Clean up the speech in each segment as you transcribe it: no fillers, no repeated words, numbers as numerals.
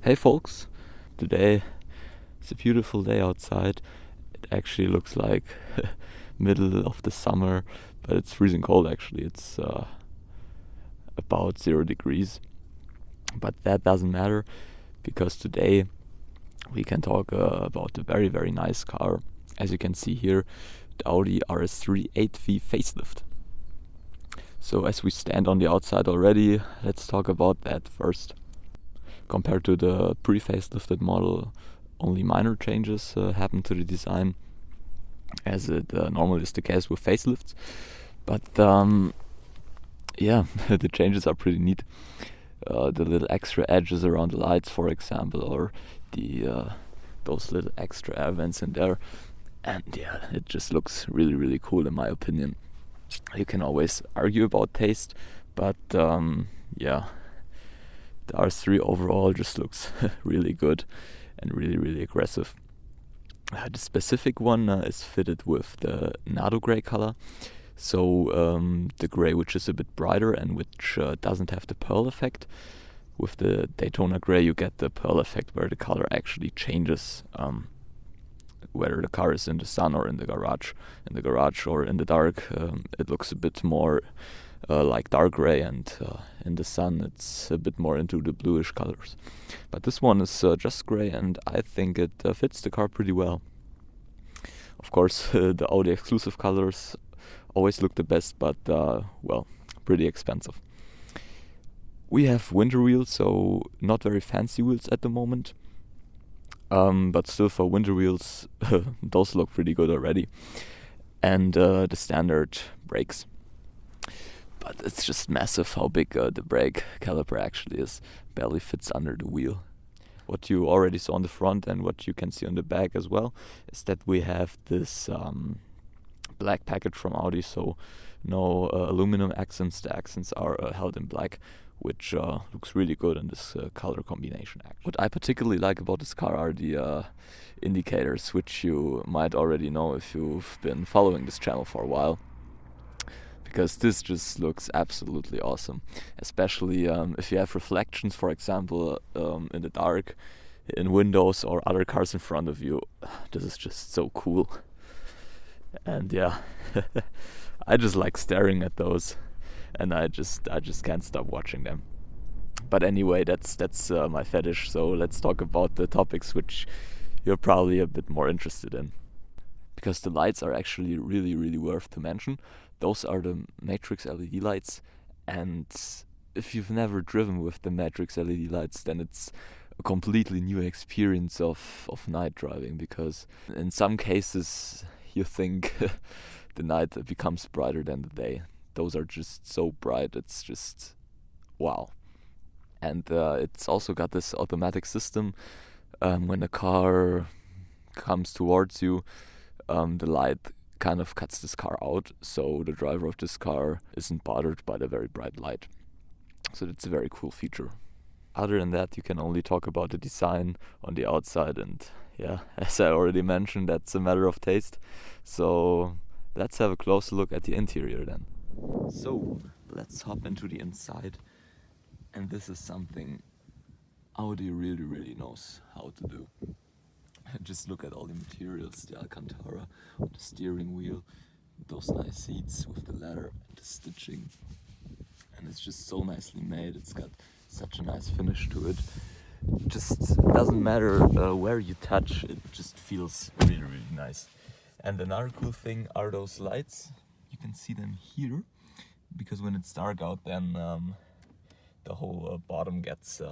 Hey folks, today it's a beautiful day outside. It actually looks like middle of the summer, but it's freezing cold actually. It's about 0 degrees, but that doesn't matter because today we can talk about a very very nice car. As you can see here, the Audi RS3 8V Facelift. So as we stand on the outside already, let's talk about that first. Compared to the pre-facelifted model, only minor changes happened to the design, as it normally is the case with facelifts. But yeah, the changes are pretty neat. The little extra edges around the lights, for example, or the those little extra air vents in there, and yeah, it just looks really really cool in my opinion. You can always argue about taste, but yeah, the RS3 overall just looks really good and really really aggressive. The specific one is fitted with the Nado grey color, so the grey which is a bit brighter and which doesn't have the pearl effect. With the Daytona grey you get the pearl effect where the color actually changes, whether the car is in the sun or in the garage. In the garage or in the dark, it looks a bit more like dark grey, and in the sun it's a bit more into the bluish colors. But this one is just grey, and I think it fits the car pretty well. Of course, the Audi exclusive colors always look the best, but well, pretty expensive. We have winter wheels, so not very fancy wheels at the moment. But still, for winter wheels, those look pretty good already. And the standard brakes. But it's just massive how big the brake caliper actually is. Barely fits under the wheel. What you already saw on the front and what you can see on the back as well is that we have this black package from Audi, so no aluminum accents. The accents are held in black, which looks really good in this color combination. What I particularly like about this car are the indicators, which you might already know if you've been following this channel for a while, because this just looks absolutely awesome, especially if you have reflections, for example, in the dark, in windows or other cars in front of you. This is just so cool. And yeah, I just like staring at those, and I just can't stop watching them. But anyway, that's my fetish. So let's talk about the topics which you're probably a bit more interested in, because the lights are actually really really worth to mention. Those are the Matrix LED lights, and if you've never driven with the Matrix LED lights, then it's a completely new experience of night driving, because in some cases you think the night becomes brighter than the day. Those are just so bright, it's just wow. And it's also got this automatic system. When the car comes towards you, the light kind of cuts this car out, so the driver of this car isn't bothered by the very bright light. So that's a very cool feature. Other than that, you can only talk about the design on the outside, and yeah, as I already mentioned, that's a matter of taste. So let's have a closer look at the interior then. So let's hop into the inside, and this is something Audi really really knows how to do. Just look at all the materials, the Alcantara on the steering wheel, those nice seats with the leather and the stitching, and it's just so nicely made. It's got such a nice finish to it. It just doesn't matter where you touch, it just feels really really nice. And another cool thing are those lights. You can see them here, because when it's dark out, then the whole bottom gets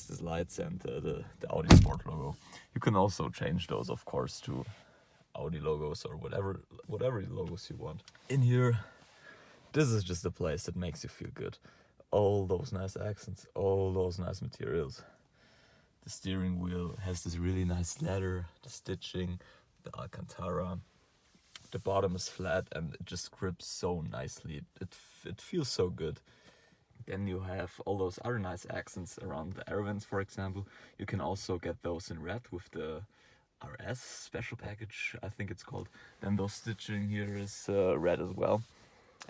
these lights and the Audi Sport logo. You can also change those, of course, to Audi logos or whatever logos you want. In here, this is just a place that makes you feel good. All those nice accents, all those nice materials. The steering wheel has this really nice leather, the stitching, the Alcantara. The bottom is flat and it just grips so nicely. It feels so good. Then you have all those other nice accents around the air vents, for example. You can also get those in red with the RS special package, I think it's called. Then those stitching here is red as well.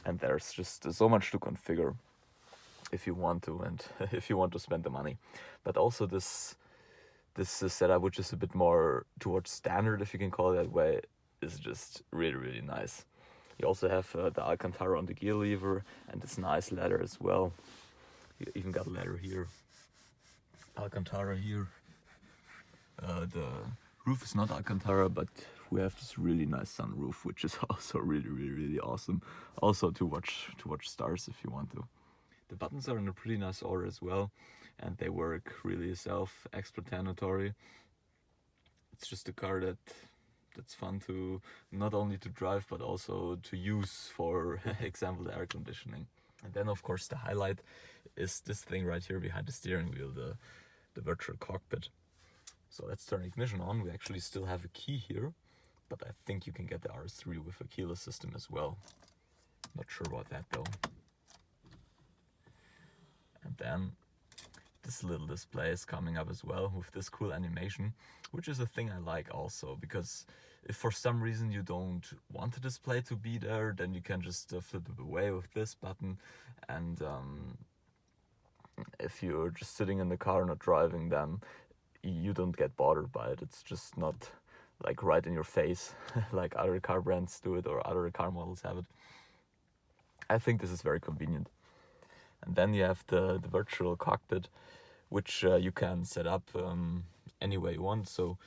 And there's just so much to configure. if you want to, and if you want to spend the money. But also this setup, which is a bit more towards standard, if you can call it that way, is just really, really nice. You also have the Alcantara on the gear lever and this nice leather as well. You even got leather here, Alcantara here. The roof is not Alcantara, but we have this really nice sunroof, which is also really, really, really awesome. Also to watch stars if you want to. The buttons are in a pretty nice order as well, and they work really self-explanatory. It's just a car that's fun to not only to drive but also to use, for example, the air conditioning. And then of course the highlight is this thing right here behind the steering wheel, the virtual cockpit. So let's turn ignition on. We actually still have a key here, but I think you can get the RS3 with a keyless system as well. Not sure about that though. And then this little display is coming up as well with this cool animation, which is a thing I like also, because if for some reason you don't want the display to be there, then you can just flip it away with this button. And if you're just sitting in the car not driving, then you don't get bothered by it. It's just not like right in your face like other car brands do it or other car models have it. I think this is very convenient. And then you have the virtual cockpit, which you can set up any way you want. So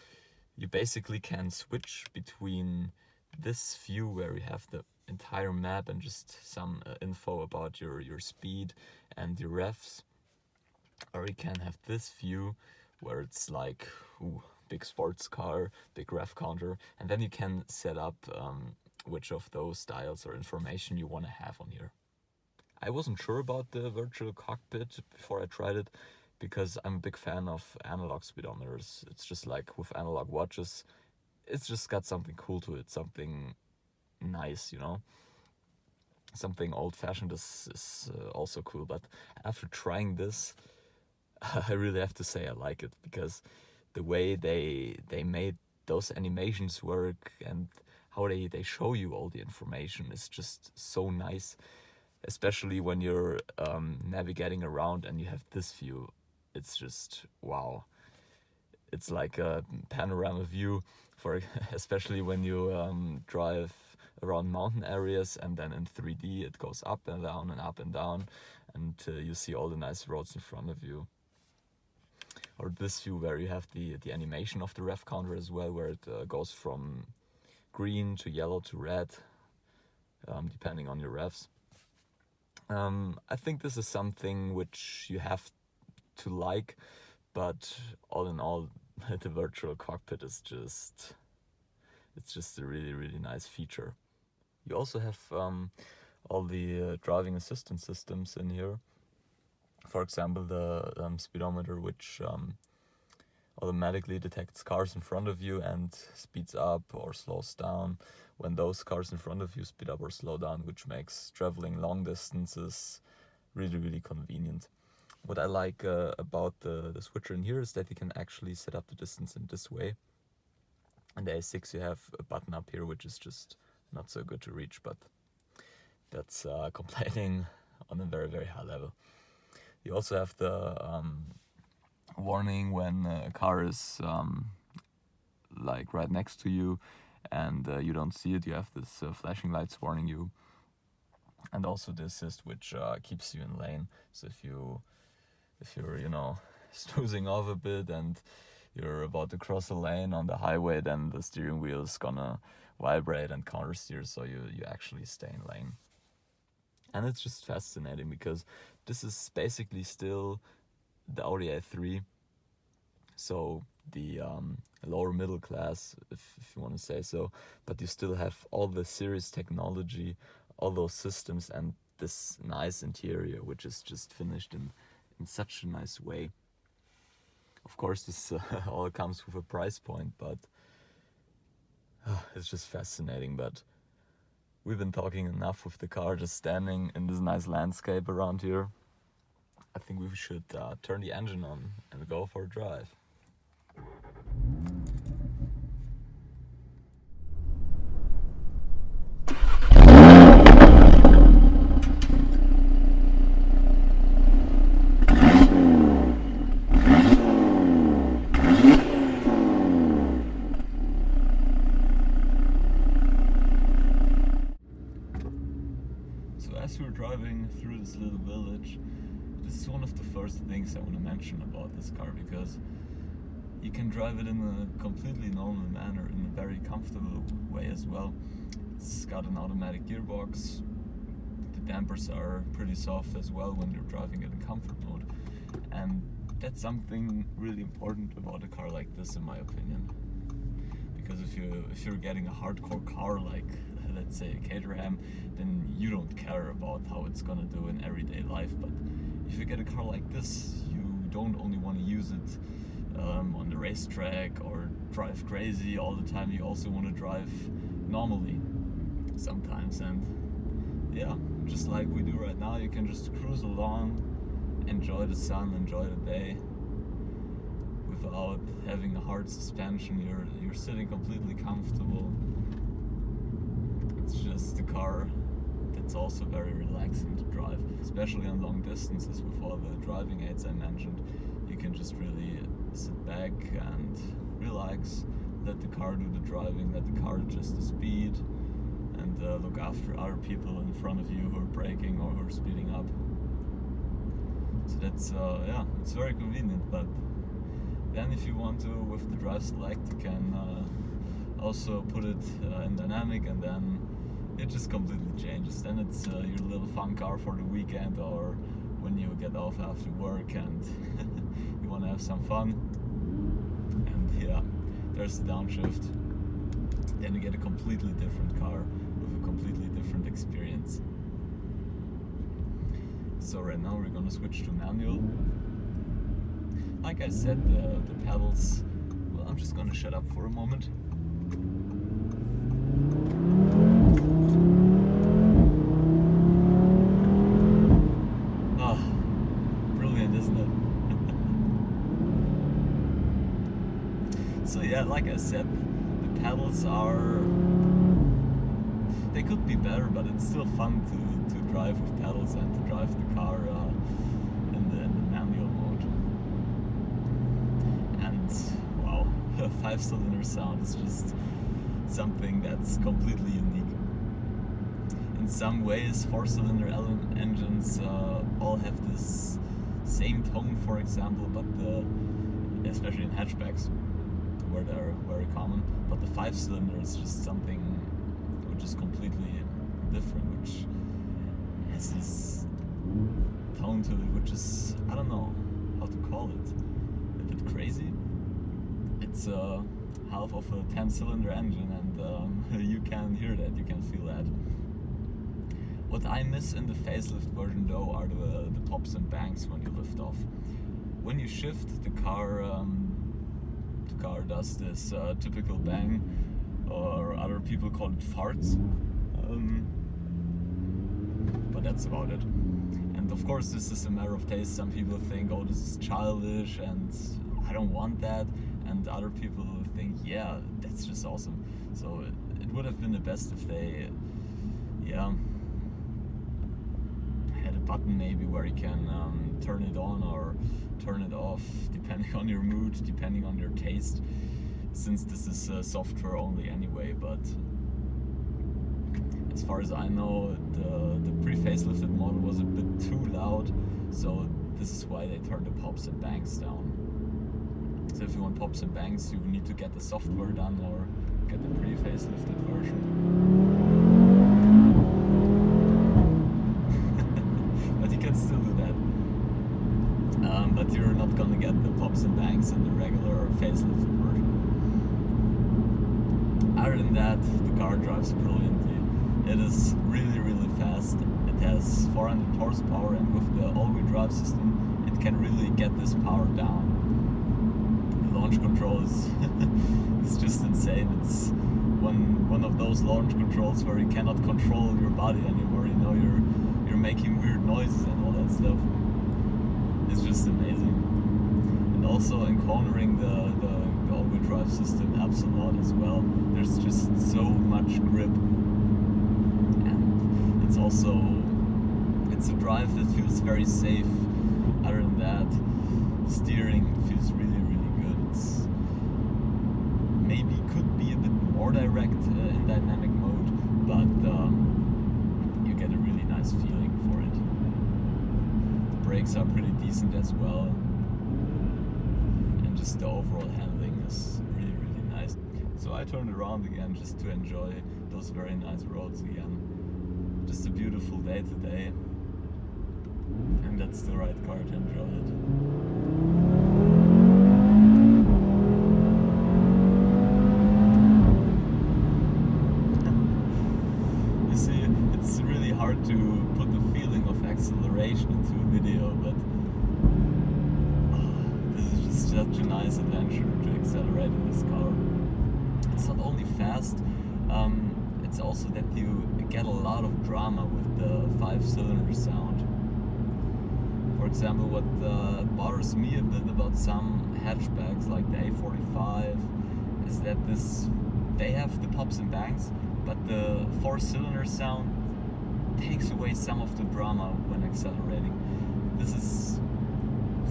you basically can switch between this view where you have the entire map and just some info about your speed and your revs, or you can have this view where it's like big sports car, big rev counter, and then you can set up which of those styles or information you want to have on here. I wasn't sure about the virtual cockpit before I tried it, because I'm a big fan of analog speedometers. It's just like with analog watches, it's just got something cool to it, something nice, you know. Something old-fashioned is also cool, but after trying this, I really have to say I like it, because the way they made those animations work and how they show you all the information is just so nice. Especially when you're navigating around and you have this view, it's just wow. It's like a panorama view for especially when you drive around mountain areas, and then in 3D it goes up and down and up and down, and you see all the nice roads in front of you. Or this view where you have the animation of the rev counter as well, where it goes from green to yellow to red, depending on your revs. I think this is something which you have to like, but all in all, the virtual cockpit is just a really, really nice feature. You also have all the driving assistance systems in here. For example, the speedometer, which automatically detects cars in front of you and speeds up or slows down when those cars in front of you speed up or slow down, which makes traveling long distances really, really convenient. What I like about the switcher in here is that you can actually set up the distance in this way. In the A6 you have a button up here which is just not so good to reach, but that's complaining on a very, very high level. You also have the warning when a car is like right next to you and you don't see it. You have this flashing lights warning you, and also the assist, which keeps you in lane. So if you're you know snoozing off a bit and you're about to cross a lane on the highway, then the steering wheel is gonna vibrate and counter steer, so you actually stay in lane. And it's just fascinating because this is basically still the Audi A3, so the lower middle class, if you want to say so, but you still have all the series technology, all those systems, and this nice interior which is just finished in such a nice way. Of course this all comes with a price point, but it's just fascinating. But we've been talking enough with the car just standing in this nice landscape around here. I think we should turn the engine on and go for a drive. through this little village, this is one of the first things I want to mention about this car, because you can drive it in a completely normal manner, in a very comfortable way as well. It's got an automatic gearbox. The dampers are pretty soft as well when you're driving it in comfort mode, and that's something really important about a car like this, in my opinion. Because if you're getting a hardcore car like, let's say, a Caterham, then you don't care about how it's gonna do in everyday life. But if you get a car like this, you don't only want to use it on the racetrack or drive crazy all the time. You also want to drive normally sometimes, and yeah, just like we do right now, you can just cruise along, enjoy the sun, enjoy the day without having a hard suspension. You're sitting completely comfortable. It's just a car that's also very relaxing to drive, especially on long distances with all the driving aids I mentioned. You can just really sit back and relax, let the car do the driving, let the car adjust the speed, and look after other people in front of you who are braking or who are speeding up. So that's, yeah, it's very convenient. But then if you want to, with the drive select, you can also put it in dynamic, and then it just completely changes. Then it's your little fun car for the weekend, or when you get off after work and you want to have some fun. And yeah, there's the downshift. Then you get a completely different car with a completely different experience. So right now we're gonna switch to manual. Like I said, the pedals, well, I'm just gonna shut up for a moment. Ah, brilliant, isn't it? So yeah, like I said, the pedals they could be better, but it's still fun to drive with pedals and to drive the car in the manual mode. And wow, a 5-cylinder sound is just something that's completely unique. In some ways, 4-cylinder engines all have this same tone, for example, but especially in hatchbacks, where they're very common. But the 5-cylinder is just something which is completely different, which has this tone to it, which is, I don't know how to call it, a bit crazy. It's half of a 10-cylinder engine, and you can hear that, you can feel that. What I miss in the facelift version though are the pops and bangs when you lift off. When you shift, the car does this typical bang, or other people call it farts, but that's about it. And of course this is a matter of taste. Some people think, oh, this is childish and I don't want that, and other people think, yeah, that's just awesome. So it would have been the best if they, yeah, had a button maybe where you can turn it on or turn it off, depending on your mood, depending on your taste, since this is software only anyway. But as far as I know, the pre-facelifted model was a bit too loud, so this is why they turned the pops and bangs down. So if you want pops and bangs, you need to get the software done or get the pre-facelifted version. But you can still do that. But you're not gonna get the pops and bangs in the regular facelifted version. Other than that, the car drives brilliantly. It is really, really fast. It has 400 horsepower, and with the all-wheel drive system, it can really get this power down. The launch control is it's just insane. It's one of those launch controls where you cannot control your body anymore. You know, you're making weird noises and all that stuff. It's just amazing. And also encountering the all-wheel drive system helps a lot as well. There's just so much grip, and it's a drive that feels very safe. Other than that, steering feels really, really good. It's maybe could be a bit more direct in dynamic mode, but you get a really nice feeling for it. brakes are pretty decent as well, and just the overall handling is really, really nice. So I turned around again just to enjoy those very nice roads again. Just a beautiful day today, and that's the right car to enjoy it. You see, it's really hard to put the feeling of acceleration into a video, but this is just such a nice adventure to accelerate in this car. It's not only fast, it's also that you get a lot of drama with the 5-cylinder sound. For example, what bothers me a bit about some hatchbacks like the A45 is that they have the pops and bangs, but the 4-cylinder sound takes away some of the drama when accelerating. This is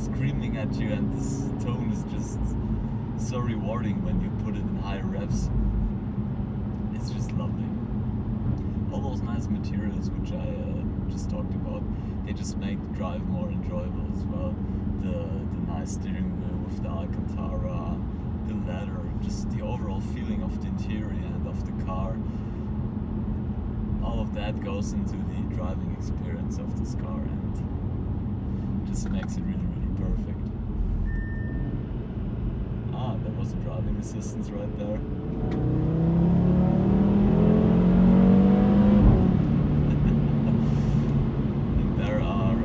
screaming at you, and this tone is just so rewarding when you put it in higher revs. It's just lovely. All those nice materials which I just talked about, they just make the drive more enjoyable as well. The nice steering wheel with the Alcantara, the leather, just the overall feeling of the interior and of the car. All of that goes into the driving experience of this car and just makes it really, really perfect. There was a driving assistance right there. And there are our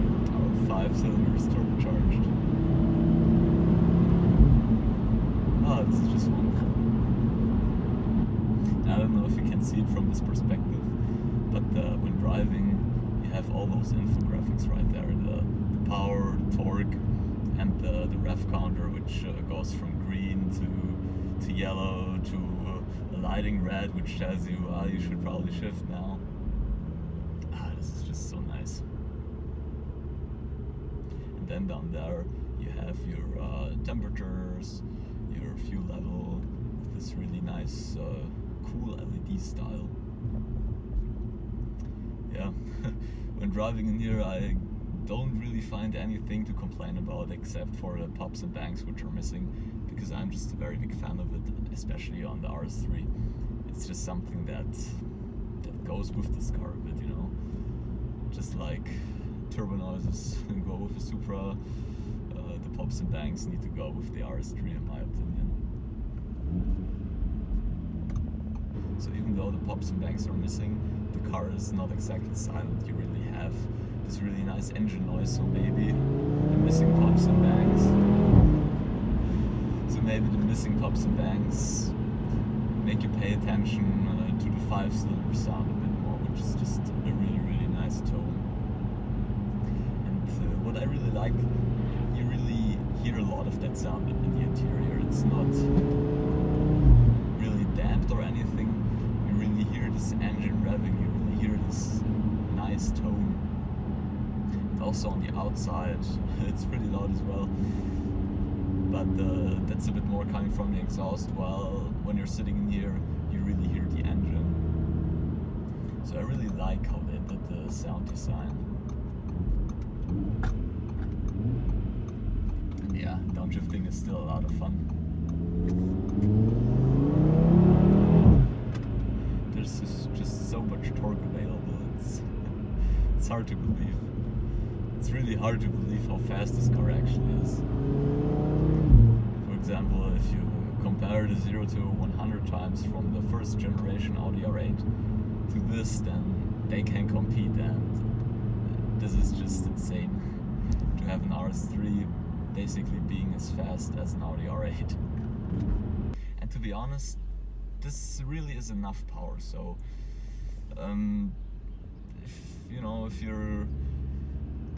5 cylinders turbocharged. This is just wonderful. I don't know if you can see it from this perspective, but when driving, you have all those infographics right there, the power, the torque, and the rev counter, which goes from green to yellow to a lighting red, which tells you you should probably shift now. This is just so nice. And then down there you have your temperatures, your fuel level with this really nice cool LED style. Yeah, when driving in here I don't really find anything to complain about except for the pops and bangs which are missing, because I'm just a very big fan of it, especially on the RS3. It's just something that goes with this car a bit, you know. Just like turbo noises go with the Supra, the pops and bangs need to go with the RS3 in my opinion. So even though the pops and bangs are missing, the car is not exactly silent. You really have this really nice engine noise, so maybe the missing pops and bangs. So maybe the missing pops and bangs make you pay attention to the 5-cylinder sound a bit more, which is just a really, really nice tone. And what I really like, you really hear a lot of that sound in the interior. It's not really damped or anything. You really hear this engine revving, you really hear this nice tone. And also on the outside, it's pretty loud as well. But that's a bit more coming from the exhaust, while when you're sitting in here, you really hear the engine. So I really like how they did the sound design. And yeah, downshifting is still a lot of fun. There's just so much torque available, it's hard to believe. It's really hard to believe how fast this car actually is. For example, if you compare the 0 to 100 times from the first generation Audi R8 to this, then they can compete, and this is just insane to have an RS3 basically being as fast as an Audi R8. And to be honest, this really is enough power. So if you're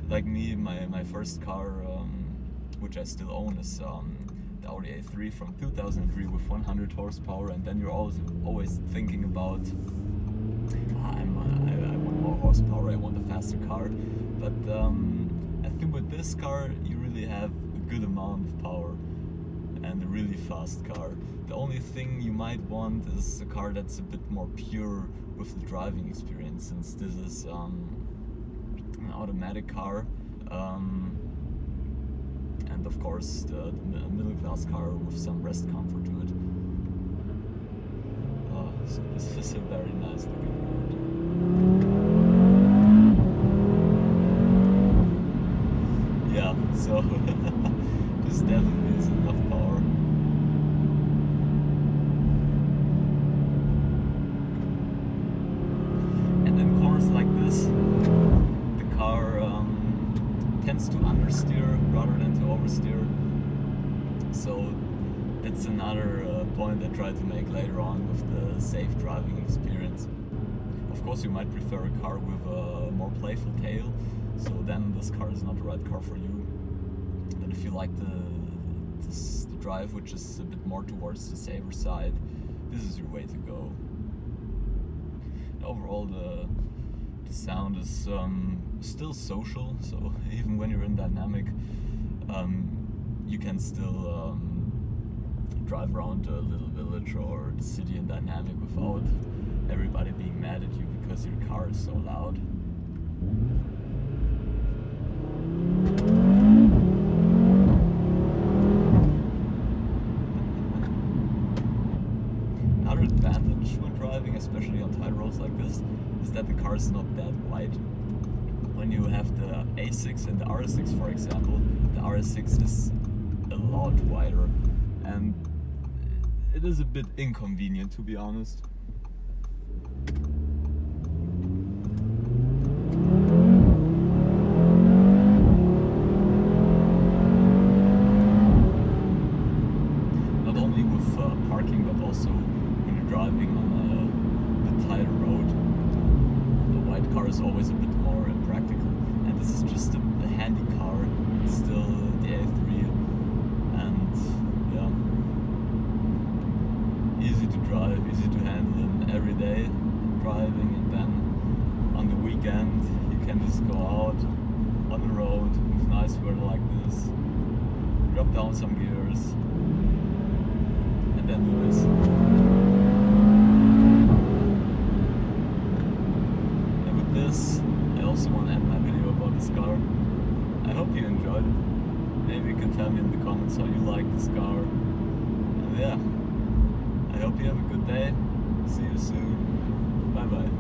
like me, my first car, which I still own, is the Audi A3 from 2003 with 100 horsepower, and then you're always thinking about I want more horsepower, I want a faster car. But I think with this car you really have a good amount of power and a really fast car. The only thing you might want is a car that's a bit more pure with the driving experience, since this is an automatic car. and of course the middle class car with some rest comfort to it. So this is a very nice looking road. Yeah, so this definitely is enough power. And in corners like this, the car tends to understeer rather than to oversteer. So that's another point I try to make later on with the safe driving experience. Of course, you might prefer a car with a more playful tail, so then this car is not the right car for you. But if you like the drive which is a bit more towards the safer side, this is your way to go. And overall, the sound is still social, so even when you're in dynamic, you can still drive around a little village or the city in dynamic without everybody being mad at you because your car is so loud. Another advantage when driving, especially on tight roads like this, is that the car is not that wide. When you have the A6 and the RS6, for example, the RS6 is a lot wider, and it is a bit inconvenient, to be honest. Not only with parking, but also when you're driving on a bit tighter road, the wide car is always a bit more impractical. And this is just a handy car. It's still the A3, and yeah, easy to drive, easy to handle in everyday driving, and then on the weekend you can just go out on the road with nice weather like this, drop down some gears, and then do this. And with this, I also want to end my video about this car. I hope you enjoyed it. Maybe you can tell me in the comments how you like this car. And yeah, I hope you have a good day. See you soon. Bye bye.